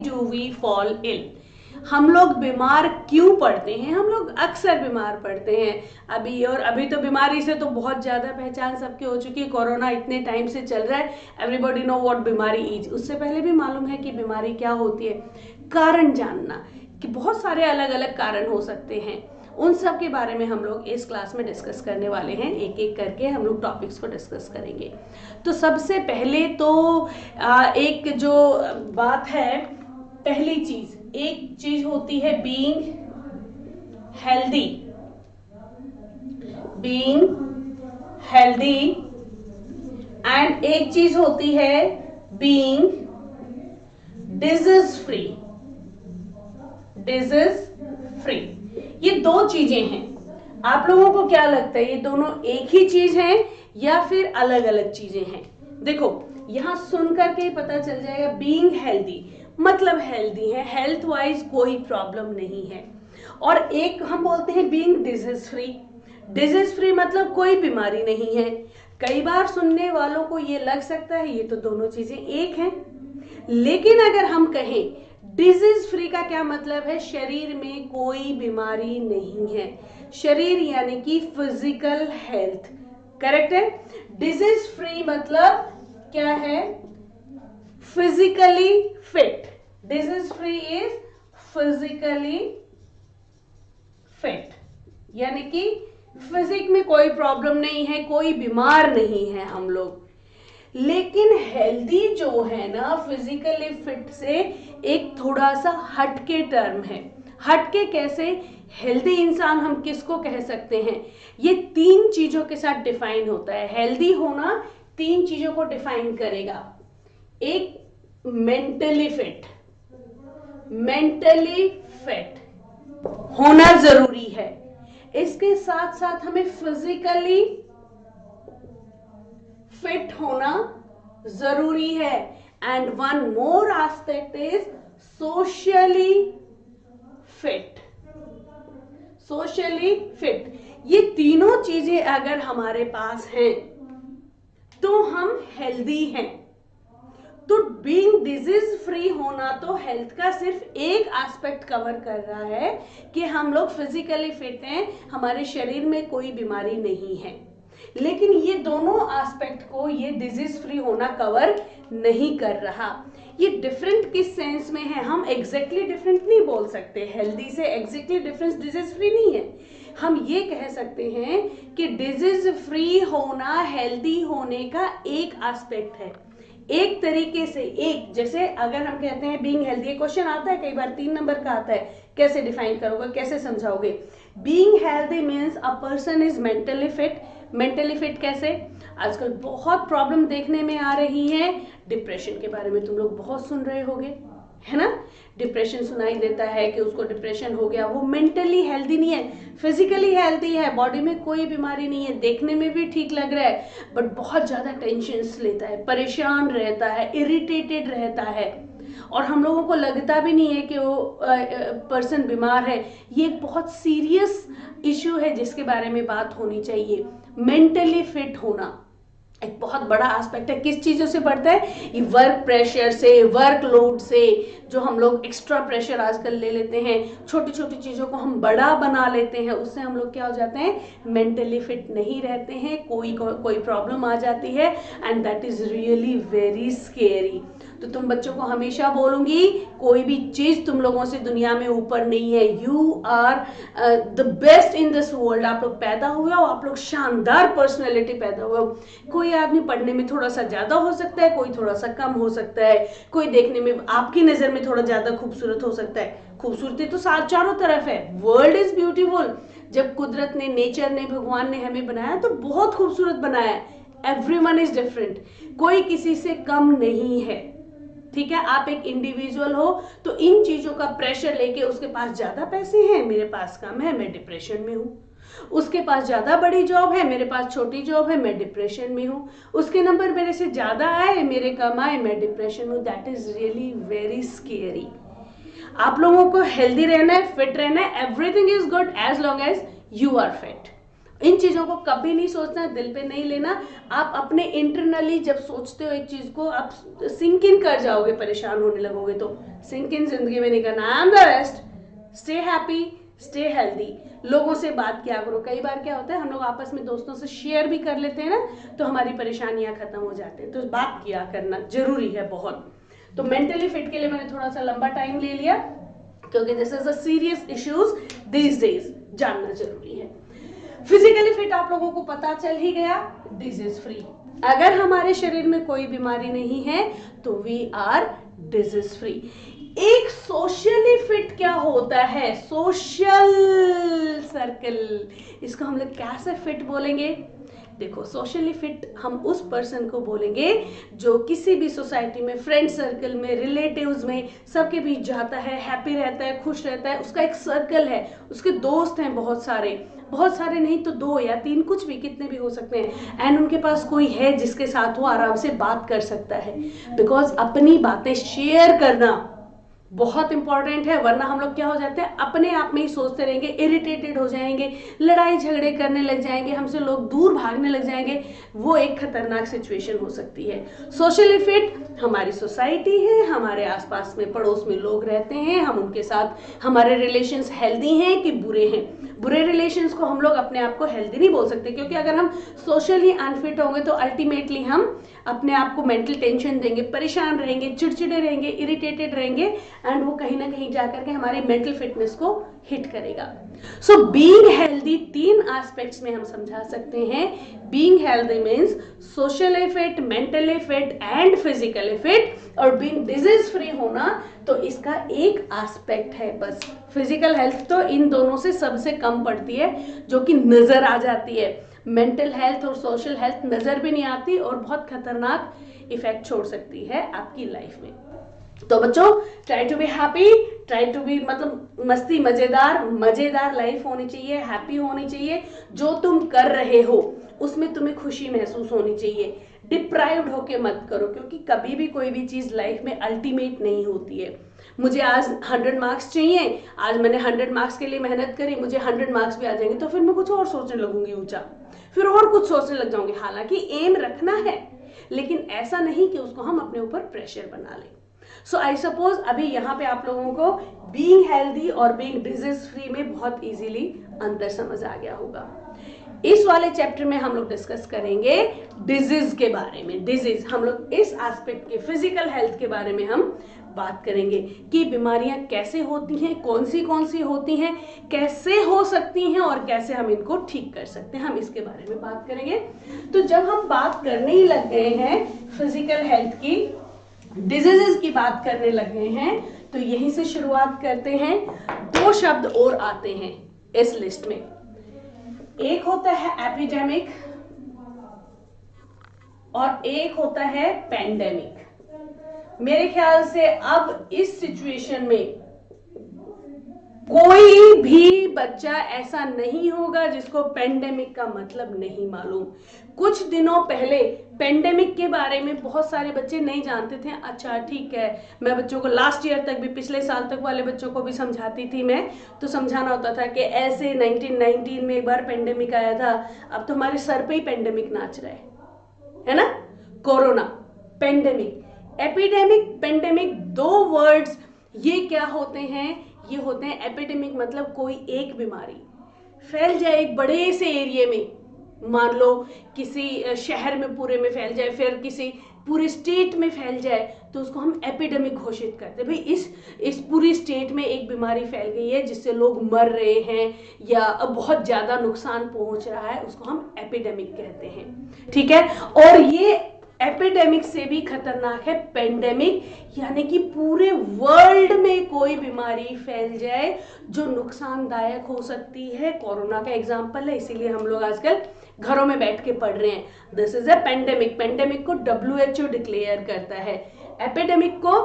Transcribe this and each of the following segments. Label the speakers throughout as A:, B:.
A: do we fall ill? हम लोग बीमार क्यों पड़ते हैं? हम लोग अक्सर बीमार पड़ते हैं। अभी तो बीमारी से तो बहुत ज़्यादा पहचान सबकी हो चुकी है। कोरोना इतने टाइम से चल रहा है, एवरीबॉडी नो व्हाट बीमारी इज। उससे पहले भी मालूम है कि बीमारी क्या होती है। कारण जानना कि बहुत सारे अलग अलग कारण हो सकते हैं, उन सब के बारे में हम लोग इस क्लास में डिस्कस करने वाले हैं। एक एक करके हम लोग टॉपिक्स को डिस्कस करेंगे। तो सबसे पहले तो एक जो बात है, पहली चीज, एक चीज होती है बीइंग हेल्दी। एंड एक चीज होती है बीइंग डिजीज फ्री। ये दो चीजें हैं। आप लोगों को क्या लगता है, ये दोनों एक ही चीज हैं या फिर अलग अलग चीजें हैं? देखो, यहां सुन करके ही पता चल जाएगा। बीइंग हेल्दी मतलब हेल्दी है, हेल्थ वाइज कोई प्रॉब्लम नहीं है। और एक हम बोलते हैं बीइंग डिजीज फ्री मतलब कोई बीमारी नहीं है। कई बार सुनने वालों को ये लग सकता है ये तो दोनों चीजें एक हैं, लेकिन अगर हम कहें डिजीज फ्री का क्या मतलब है? शरीर में कोई बीमारी नहीं है। शरीर यानी कि फिजिकल हेल्थ, करेक्ट है। डिजीज फ्री मतलब क्या है? Physically fit. Disease free is physically fit, यानी कि फिजिक में कोई प्रॉब्लम नहीं है, कोई बीमार नहीं है हम लोग। लेकिन हेल्दी जो है ना, फिजिकली फिट से एक थोड़ा सा हटके टर्म है। हटके कैसे? हेल्दी इंसान हम किसको कह सकते हैं? ये तीन चीजों के साथ डिफाइन होता है। हेल्दी होना तीन चीजों को डिफाइन करेगा। एक मेंटली फिट होना जरूरी है, इसके साथ साथ हमें फिजिकली फिट होना जरूरी है। And one more aspect is socially fit. ये तीनों चीजें अगर हमारे पास हैं तो हम हेल्दी हैं। तो बीइंग डिजीज फ्री होना तो हेल्थ का सिर्फ एक एस्पेक्ट कवर कर रहा है कि हम लोग फिजिकली फिट हैं, हमारे शरीर में कोई बीमारी नहीं है। लेकिन ये दोनों एस्पेक्ट को ये डिजीज फ्री होना कवर नहीं कर रहा। ये डिफरेंट किस सेंस में है? हम एग्जैक्टली डिफरेंट नहीं बोल सकते। हेल्दी से एग्जैक्टली डिफरेंस डिजीज फ्री नहीं है। हम ये कह सकते हैं कि डिजीज फ्री होना हेल्दी होने का एक एस्पेक्ट है। एक तरीके से, एक जैसे अगर हम कहते हैं बीइंग हेल्दी, क्वेश्चन आता है कई बार 3 नंबर का आता है, कैसे डिफाइन करोगे, कैसे समझाओगे? Being healthy means a person is mentally fit. Mentally fit कैसे? आजकल बहुत प्रॉब्लम देखने में आ रही है। डिप्रेशन के बारे में तुम लोग बहुत सुन रहे होगे, है ना? डिप्रेशन सुनाई देता है कि उसको डिप्रेशन हो गया। वो मेंटली हेल्दी नहीं है, फिजिकली हेल्दी है, बॉडी में कोई बीमारी नहीं है, देखने में भी ठीक लग रहा है, बट बहुत ज्यादा टेंशन लेता है, परेशान रहता है, इरिटेटेड रहता है, और हम लोगों को लगता भी नहीं है कि वो पर्सन बीमार है। ये एक बहुत सीरियस इश्यू है जिसके बारे में बात होनी चाहिए। मेंटली फिट होना एक बहुत बड़ा एस्पेक्ट है। किस चीजों से बढ़ता है? ये वर्क प्रेशर से, वर्कलोड से, जो हम लोग एक्स्ट्रा प्रेशर आजकल ले लेते हैं, छोटी छोटी चीजों को हम बड़ा बना लेते हैं, उससे हम लोग क्या हो जाते हैं? मेंटली फिट नहीं रहते हैं, कोई प्रॉब्लम आ जाती है, and that is really very scary. तो तुम बच्चों को हमेशा बोलूंगी, कोई भी चीज तुम लोगों से दुनिया में ऊपर नहीं है। You are the best in this world. आप लोग पैदा हुए हो, आप लोग शानदार पर्सनैलिटी पैदा हुए हो। कोई आदमी पढ़ने में थोड़ा सा ज्यादा हो सकता है, कोई थोड़ा सा कम हो सकता है, कोई देखने में आपकी नजर में थोड़ा ज्यादा खूबसूरत हो सकता है। खूबसूरती तो साथ चारों तरफ है। World is beautiful. जब कुदरत ने, नेचर ने, भगवान ने हमें बनाया तो बहुत खूबसूरत बनाया है। एवरीवन इज डिफरेंट, कोई किसी से कम नहीं है, ठीक है? आप एक इंडिविजुअल हो, तो इन चीजों का प्रेशर लेके उसके पास ज्यादा पैसे हैं, मेरे पास कम है, मैं डिप्रेशन में हूं। उसके पास ज्यादा बड़ी जॉब है, मेरे पास छोटी जॉब है, मैं डिप्रेशन में हूं। उसके नंबर मेरे से ज्यादा आए, मेरे कम आए, मैं डिप्रेशन में हूं। That is really very scary. आप लोगों को हेल्दी रहना है, फिट रहना है। Everything is good as long as you are fit. इन चीजों को कभी नहीं सोचना, दिल पे नहीं लेना। आप अपने इंटरनली जब सोचते हो एक चीज को, आप सिंक इन कर जाओगे, परेशान होने लगोगे। तो सिंक इन जिंदगी में नहीं करना। I am the best, stay happy, stay healthy. लोगों से बात किया करो। कई बार क्या होता है, हम लोग आपस में दोस्तों से शेयर भी कर लेते हैं ना, तो हमारी परेशानियां खत्म हो जाती हैं। तो बात किया करना जरूरी है बहुत। तो मेंटली फिट के लिए मैंने थोड़ा सा लंबा टाइम ले लिया, क्योंकि this is a serious issues these days, जानना जरूरी है। फिजिकली फिट आप लोगों को पता चल ही गया, डिजीज फ्री। अगर हमारे शरीर में कोई बीमारी नहीं है तो वी आर डिजीज फ्री। एक सोशली फिट क्या होता है? सोशल सर्कल, इसको हम लोग कैसे फिट बोलेंगे? देखो, सोशली फिट हम उस पर्सन को बोलेंगे जो किसी भी सोसाइटी में, फ्रेंड सर्कल में, रिलेटिव्स में, सबके बीच जाता है, हैप्पी रहता है, खुश रहता है। उसका एक सर्कल है, उसके दोस्त हैं बहुत सारे, बहुत सारे नहीं तो 2 या 3, कुछ भी, कितने भी हो सकते हैं। एंड उनके पास कोई है जिसके साथ वो आराम से बात कर सकता है। बिकॉज अपनी बातें शेयर करना बहुत इंपॉर्टेंट है, वरना हम लोग क्या हो जाते हैं, अपने आप में ही सोचते रहेंगे, इरिटेटेड हो जाएंगे, लड़ाई झगड़े करने लग जाएंगे, हमसे लोग दूर भागने लग जाएंगे। वो एक खतरनाक सिचुएशन हो सकती है। सोशली फिट हमारी सोसाइटी है, हमारे आसपास में, पड़ोस में लोग रहते हैं, हम उनके साथ, हमारे रिलेशंस हेल्दी हैं कि बुरे हैं। बुरे रिलेशंस को हम लोग अपने आप को हेल्दी नहीं बोल सकते, क्योंकि अगर हम सोशली अनफिट होंगे तो अल्टीमेटली हम अपने आप को मेंटल टेंशन देंगे, परेशान रहेंगे, चिड़चिड़े रहेंगे, इरिटेटेड रहेंगे, एंड वो कहीं ना कहीं जाकर के हमारी मेंटल फिटनेस को हिट करेगा। सो बीइंग हेल्दी 3 एस्पेक्ट्स में हम समझा सकते हैं। Being healthy means socially fit, mentally fit and physically fit. और बीइंग डिजीज फ्री होना तो इसका एक एस्पेक्ट है बस। फिजिकल हेल्थ तो इन दोनों से सबसे कम पड़ती है, जो कि नजर आ जाती है। मेंटल हेल्थ और सोशल हेल्थ नजर भी नहीं आती और बहुत खतरनाक इफेक्ट छोड़ सकती है आपकी लाइफ में। तो बच्चों, try to be happy, try to be, मतलब मस्ती, मजेदार लाइफ होनी चाहिए, हैप्पी होनी चाहिए। जो तुम कर रहे हो उसमें तुम्हें खुशी महसूस होनी चाहिए। डिप्राइव्ड होके मत करो, क्योंकि कभी भी कोई भी चीज लाइफ में अल्टीमेट नहीं होती है। मुझे आज 100 मार्क्स चाहिए, आज मैंने 100 मार्क्स के लिए मेहनत करी, मुझे 100 मार्क्स भी आ जाएंगे, तो फिर मैं कुछ और सोचने लगूंगी ऊंचा, फिर और कुछ सोचने लग जाऊंगी। हालांकि एम रखना है, लेकिन ऐसा नहीं कि उसको हम अपने ऊपर प्रेशर बना लें। सो आई सपोज अभी यहाँ पे आप लोगों को बीइंग हेल्दी और बीइंग डिजीज फ्री में बहुत इजीली अंतर समझ आ गया होगा। इस वाले चैप्टर में हम लोग डिस्कस करेंगे डिजीज के बारे में। डिजीज हम लोग इस एस्पेक्ट के, फिजिकल हेल्थ के बारे में हम बात करेंगे कि बीमारियां कैसे होती हैं, कौन सी होती हैं, कैसे हो सकती हैं और कैसे हम इनको ठीक कर सकते हैं। हम इसके बारे में बात करेंगे। तो जब हम बात करने ही लग गए हैं फिजिकल हेल्थ की, डिजीजेस की बात करने लग गए हैं, तो यहीं से शुरुआत करते हैं। 2 शब्द और आते हैं इस लिस्ट में। एक होता है एपिडेमिक और एक होता है पेंडेमिक। मेरे ख्याल से अब इस सिचुएशन में कोई भी बच्चा ऐसा नहीं होगा जिसको पेंडेमिक का मतलब नहीं मालूम। कुछ दिनों पहले पेंडेमिक के बारे में बहुत सारे बच्चे नहीं जानते थे। अच्छा ठीक है, मैं बच्चों को लास्ट ईयर तक भी, पिछले साल तक वाले बच्चों को भी समझाती थी मैं, तो समझाना होता था कि ऐसे 1919 में एक बार पेंडेमिक आया था, अब तो हमारे सर पे ही पेंडेमिक नाच रहा है ना। Corona, pandemic, epidemic, pandemic, 2 words. ये क्या होते हैं? ये होते हैं एपिडेमिक, मतलब कोई एक बीमारी फैल जाए एक बड़े से एरिया में, मान लो किसी शहर में पूरे में फैल जाए, फिर किसी पूरे स्टेट में फैल जाए, तो उसको हम एपिडेमिक घोषित करते हैं। भाई इस पूरी स्टेट में एक बीमारी फैल गई है जिससे लोग मर रहे हैं या बहुत ज्यादा नुकसान पहुंच रहा है, उसको हम एपिडेमिक कहते हैं। ठीक है। और ये एपिडेमिक से भी खतरनाक है पेंडेमिक, यानी कि पूरे वर्ल्ड में कोई बीमारी फैल जाए जो नुकसानदायक हो सकती है। कोरोना का एग्जांपल है, इसीलिए हम लोग आजकल घरों में बैठ के पढ़ रहे हैं। This is a pandemic. Pandemic को WHO डिक्लेयर करता है। एपिडेमिक को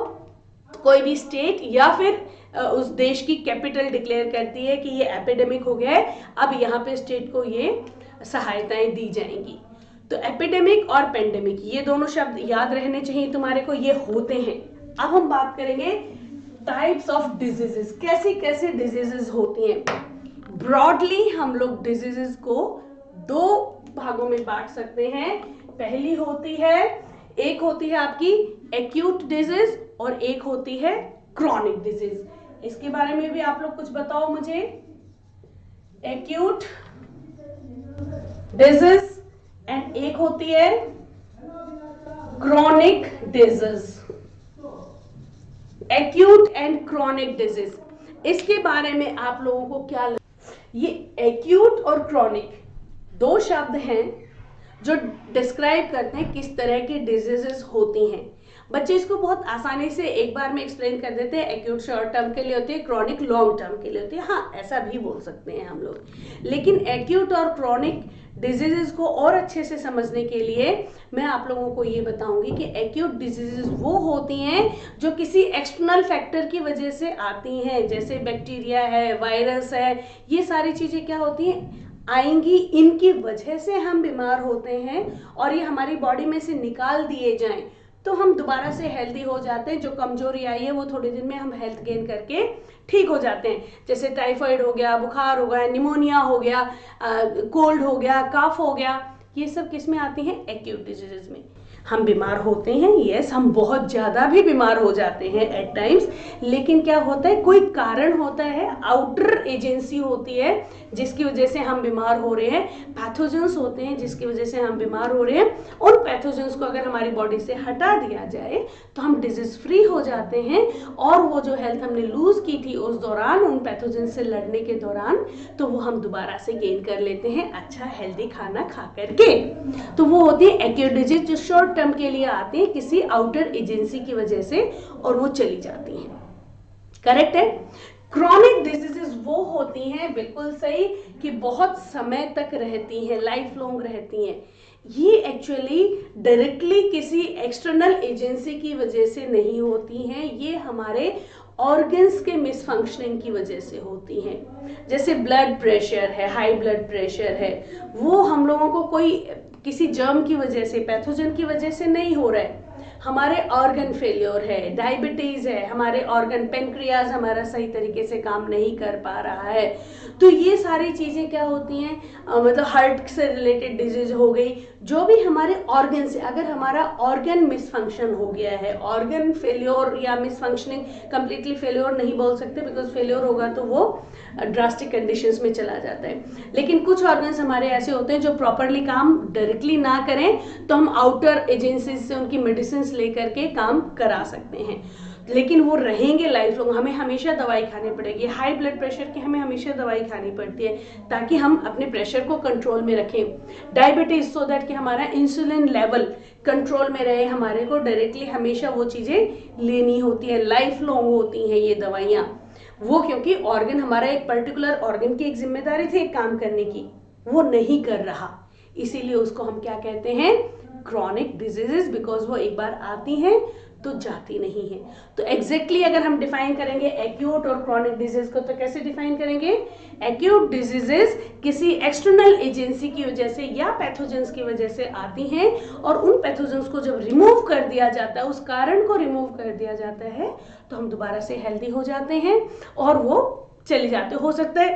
A: कोई भी स्टेट या फिर उस देश की कैपिटल डिक्लेयर करती है कि ये एपिडेमिक हो गया है, अब यहाँ पे स्टेट को ये सहायताएं दी जाएंगी। तो एपिडेमिक और पेंडेमिक, ये दोनों शब्द याद रहने चाहिए तुम्हारे को, ये होते हैं। अब हम बात करेंगे टाइप्स ऑफ डिजीजेस, कैसी कैसी डिजीजेस होती हैं। ब्रॉडली हम लोग डिजीजेस को दो भागों में बांट सकते हैं। पहली होती है, एक होती है आपकी एक्यूट डिजीज और एक होती है क्रॉनिक डिजीज। इसके बारे में भी आप लोग कुछ बताओ मुझे। एक्यूट डिजीज एंड एक होती है chronic disease. Acute and chronic disease, इसके बारे में आप लोगों को क्या ये एक्यूट और क्रॉनिक दो शब्द हैं जो डिस्क्राइब करते हैं किस तरह की डिजीजेस होती हैं। बच्चे इसको बहुत आसानी से एक बार में एक्सप्लेन कर देते हैं। एक्यूट शॉर्ट टर्म के लिए होती है, क्रॉनिक लॉन्ग टर्म के लिए होती है। हाँ, ऐसा भी बोल सकते हैं हम लोग, लेकिन एक्यूट और क्रॉनिक डिजीजेस को और अच्छे से समझने के लिए मैं आप लोगों को ये बताऊंगी कि एक्यूट डिजीजेस वो होती हैं जो किसी एक्सटर्नल फैक्टर की वजह से आती हैं, जैसे बैक्टीरिया है, वायरस है, ये सारी चीजें क्या होती हैं, आएंगी, इनकी वजह से हम बीमार होते हैं और ये हमारी बॉडी में से निकाल दिए जाएं तो हम दोबारा से हेल्दी हो जाते हैं। जो कमजोरी आई है वो थोड़े दिन में हम हेल्थ गेन करके ठीक हो जाते हैं। जैसे टाइफाइड हो गया, बुखार हो गया, निमोनिया हो गया, कोल्ड हो गया, कफ हो गया, ये सब किस में आती हैं, एक्यूट डिजीजेस में। हम बीमार होते हैं, यस, हम बहुत ज्यादा भी बीमार हो जाते हैं एट टाइम्स, लेकिन क्या होता है, कोई कारण होता है, आउटर एजेंसी होती है जिसकी वजह से हम बीमार हो रहे हैं, पैथोजेंस होते हैं जिसकी वजह से हम बीमार हो रहे हैं। उन पैथोजेंस को अगर हमारी बॉडी से हटा दिया जाए तो हम डिजीज फ्री हो जाते हैं और वो जो हेल्थ हमने लूज की थी उस दौरान, उन पैथोजेंस से लड़ने के दौरान, तो वो हम दोबारा से गेन कर लेते हैं अच्छा हेल्दी खाना खा करके। तो वो होती है एक्यूट डिजीज जो शॉर्ट टर्म के लिए आते हैं किसी आउटर एजेंसी की वजह से और वो चली जाती हैं। करेक्ट है। क्रॉनिक डिजीजेस वो होती हैं, बिल्कुल सही, कि बहुत समय तक रहती हैं, लाइफ लॉन्ग रहती हैं। ये एक्चुअली डायरेक्टली किसी एक्सटर्नल एजेंसी की वजह से नहीं होती हैं, ये हमारे ऑर्गन्स के मिसफंक्शनिंग की वजह से होती हैं। जैसे ब्लड प्रेशर है, हाई ब्लड प्रेशर है, वो हम लोगों को कोई किसी जर्म की वजह से, पैथोजन की वजह से नहीं हो रहा है। हमारे ऑर्गन फेलियर है, डायबिटीज है, हमारे ऑर्गन पेनक्रियाज हमारा सही तरीके से काम नहीं कर पा रहा है, तो ये सारी चीजें क्या होती हैं, मतलब हार्ट से रिलेटेड डिजीज हो गई, जो भी हमारे ऑर्गन से, अगर हमारा ऑर्गन मिसफंक्शन हो गया है, ऑर्गन फेलियर या मिसफंक्शनिंग, कंप्लीटली फेलियर नहीं बोल सकते बिकॉज फेलियर होगा तो वो ड्रास्टिक कंडीशंस में चला जाता है, लेकिन कुछ ऑर्गन्स हमारे ऐसे होते हैं जो प्रॉपरली काम डायरेक्टली ना करें तो हम आउटर एजेंसीज से उनकी मेडिसिन लेकर के काम करा सकते हैं, लेकिन वो रहेंगे लाइफ लॉन्ग। हमें हमेशा दवाई खानी पड़ेगी। हाई ब्लड प्रेशर की हमें हमेशा दवाई खानी पड़ती है ताकि हम अपने प्रेशर को कंट्रोल में रखें। डायबिटीज सो दैट कि हमारा इंसुलिन लेवल कंट्रोल में रहे, हमारे को डायरेक्टली हमेशा वो चीजें लेनी होती है, लाइफ लॉन्ग होती हैं ये दवाइयाँ। वो क्योंकि ऑर्गन, हमारा एक पर्टिकुलर ऑर्गन की एक जिम्मेदारी थी एक काम करने की, वो नहीं कर रहा, इसीलिए उसको हम क्या कहते हैं, क्रॉनिक डिजीजेस, बिकॉज वो एक बार आती हैं तो जाती नहीं है। तो एग्जैक्टली अगर हम डिफाइन करेंगे एक्यूट और क्रॉनिक डिजीज को, तो कैसे डिफाइन करेंगे, एक्यूट डिजीजेस किसी एक्सटर्नल एजेंसी की वजह से या पैथोजेंस की वजह से आती हैं और उन पैथोजेंस को जब रिमूव कर दिया जाता है, उस कारण को रिमूव कर दिया जाता है, तो हम दोबारा से हेल्दी हो जाते हैं और वो चले जाते। हो सकता है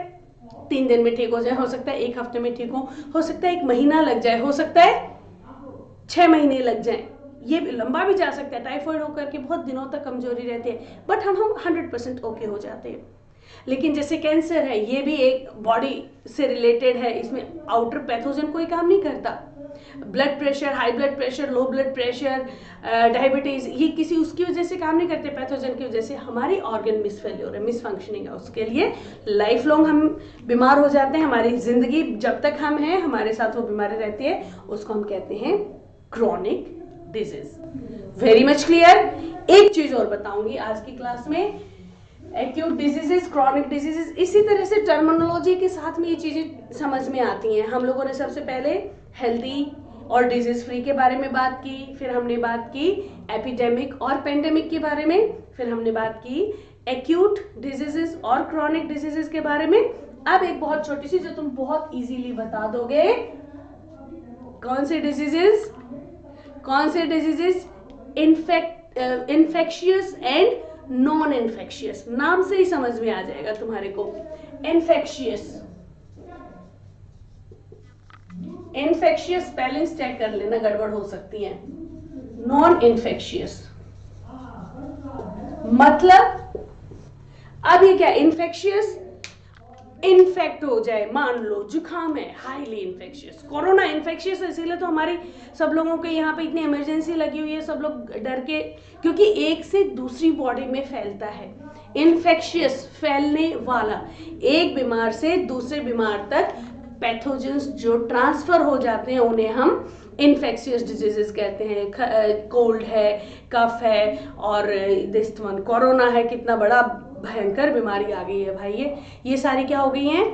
A: 3 दिन में ठीक हो जाए, हो सकता है 1 हफ्ते में ठीक हो सकता है 1 महीना लग जाए, हो सकता है 6 महीने लग जाए, ये लंबा भी जा सकता है। टाइफाइड होकर के बहुत दिनों तक कमजोरी रहती है, बट हम 100% ओके हो जाते हैं। लेकिन जैसे कैंसर है, ये भी एक बॉडी से रिलेटेड है, इसमें आउटर पैथोजन कोई काम नहीं करता। Blood pressure, high blood pressure, low blood pressure, diabetes, ये किसी उसकी वजह से काम नहीं करते, पैथोजन की वजह से। हमारी ऑर्गन मिसफेलियर है, मिसफंक्शनिंग है, उसके लिए लाइफ लॉन्ग हम बीमार हो जाते हैं। हमारी जिंदगी जब तक हम हैं हमारे साथ वो बीमारी रहती है, उसको हम कहते हैं chronic disease. Very much clear. एक चीज और बताऊंगी आज की क्लास में, एक्यूट डिजीजेस, क्रॉनिक डिजीजेस, इसी तरह से टर्मिनोलॉजी के साथ में ये चीजें समझ में आती हैं। हम लोगों ने सबसे पहले हेल्दी और डिजीज फ्री के बारे में बात की, फिर हमने बात की एपिडेमिक और पेंडेमिक के बारे में, फिर हमने बात की एक्यूट डिजीजेस और क्रॉनिक डिजीजेस के बारे में। अब एक बहुत छोटी सी जो तुम बहुत इजीली बता दोगे, कौन से डिजीजेस, कौन से diseases infectious and non infectious, नाम से ही समझ में आ जाएगा तुम्हारे को। इन्फेक्शियस इन्फेक्शियस स्पेलिंग्स चेक कर लेना, गड़बड़ हो सकती है। नॉन इन्फेक्शियस मतलब, अब ये क्या, इन्फेक्शियस इन्फेक्ट हो जाए, मान लो जुकाम है, हाईली इन्फेक्शियस। कोरोना इन्फेक्शियस है, इसीलिए तो हमारी सब लोगों के यहाँ पे इतनी इमरजेंसी लगी हुई है, सब लोग डर के, क्योंकि एक से दूसरी बॉडी में फैलता है। इन्फेक्शियस फैलने वाला, एक बीमार से दूसरे बीमार तक पैथोजेंस जो ट्रांसफर हो जाते हैं उन्हें हम इन्फेक्शियस डिजीजेस कहते हैं। कोल्ड है, कफ है, और दिस वन कोरोना है, कितना बड़ा भयंकर बीमारी आ गई है भाई। ये सारी क्या हो गई हैं,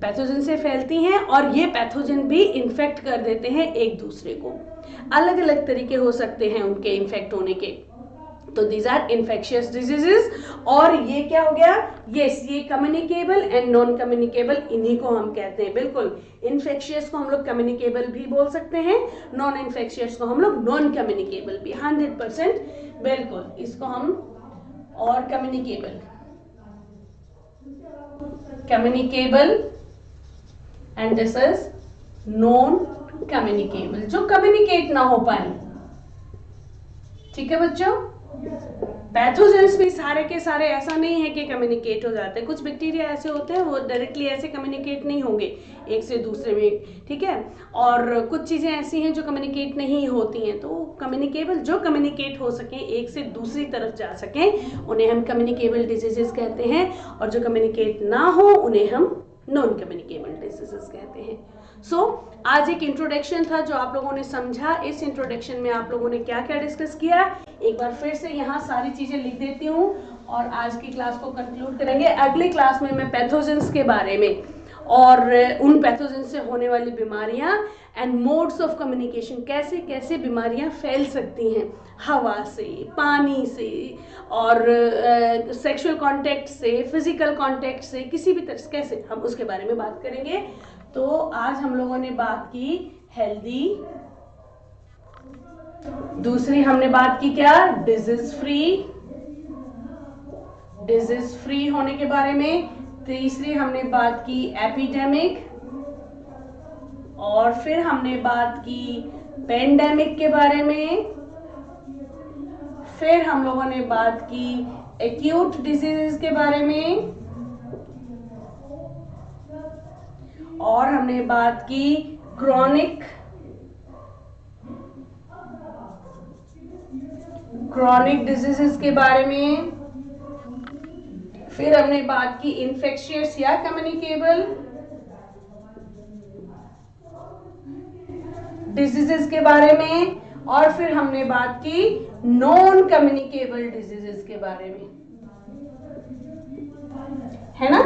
A: पैथोजन से फैलती हैं, और ये पैथोजन भी इन्फेक्ट कर देते हैं एक दूसरे को। अलग अलग तरीके हो सकते हैं उनके इन्फेक्ट होने के, तो दीज आर इन्फेक्शियस डिजीजेस। और ये क्या हो गया, ये कम्युनिकेबल एंड नॉन कम्युनिकेबल, इन्हीं को हम कहते हैं। बिल्कुल, इन्फेक्शियस को हम लोग कम्युनिकेबल भी बोल सकते हैं, नॉन इन्फेक्शियस को हम लोग नॉन कम्युनिकेबल भी, 100% बिल्कुल, इसको हम, और communicable and this is non communicable, जो कम्युनिकेट ना हो पाए। ठीक है बच्चों, पैथोजेंस भी सारे के सारे ऐसा नहीं है कि कम्युनिकेट हो जाते हैं। कुछ बैक्टीरिया ऐसे होते हैं वो डायरेक्टली ऐसे कम्युनिकेट नहीं होंगे एक से दूसरे में, ठीक है। और कुछ चीज़ें ऐसी हैं जो कम्युनिकेट नहीं होती हैं, तो कम्युनिकेबल, जो कम्युनिकेट हो सकें, एक से दूसरी तरफ जा सकें, उन्हें हम कम्युनिकेबल डिजीजेस कहते हैं। और जो कम्युनिकेट ना हो उन्हें हम नॉन कम्युनिकेबल डिजीजेस कहते हैं। सो आज एक इंट्रोडक्शन था जो आप लोगों ने समझा। इस इंट्रोडक्शन में आप लोगों ने क्या क्या डिस्कस किया, एक बार फिर से यहाँ सारी चीजें लिख देती हूँ और आज की क्लास को कंक्लूड करेंगे। अगली क्लास में मैं पैथोजेंस के बारे में और उन पैथोजेंस से होने वाली बीमारियां एंड मोड्स ऑफ कम्युनिकेशन, कैसे कैसे बीमारियां फैल सकती हैं, हवा से, पानी से, और सेक्सुअल कांटेक्ट से, फिजिकल कांटेक्ट से, किसी भी तरह से कैसे, हम उसके बारे में बात करेंगे। तो आज हम लोगों ने बात की हेल्दी, दूसरी हमने बात की क्या, डिजीज फ्री होने के बारे में, तीसरी हमने बात की एपिडेमिक, और फिर हमने बात की पेंडेमिक के बारे में, फिर हम लोगों ने बात की एक्यूट डिजीजेस के बारे में, और हमने बात की क्रॉनिक डिजीजेस के बारे में, फिर हमने बात की इन्फेक्शियस या कम्युनिकेबल डिजीजेस के बारे में, और फिर हमने बात की नॉन कम्युनिकेबल डिजीजेस के बारे में, है ना।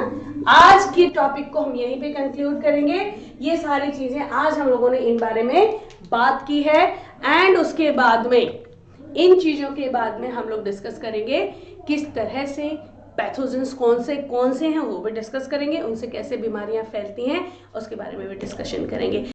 A: आज की टॉपिक को हम यहीं पे कंक्लूड करेंगे। ये सारी चीजें आज हम लोगों ने इन बारे में बात की है, एंड उसके बाद में, इन चीजों के बाद में हम लोग डिस्कस करेंगे किस तरह से पैथोजेंस कौन से हैं वो भी डिस्कस करेंगे, उनसे कैसे बीमारियां फैलती हैं उसके बारे में भी डिस्कशन करेंगे।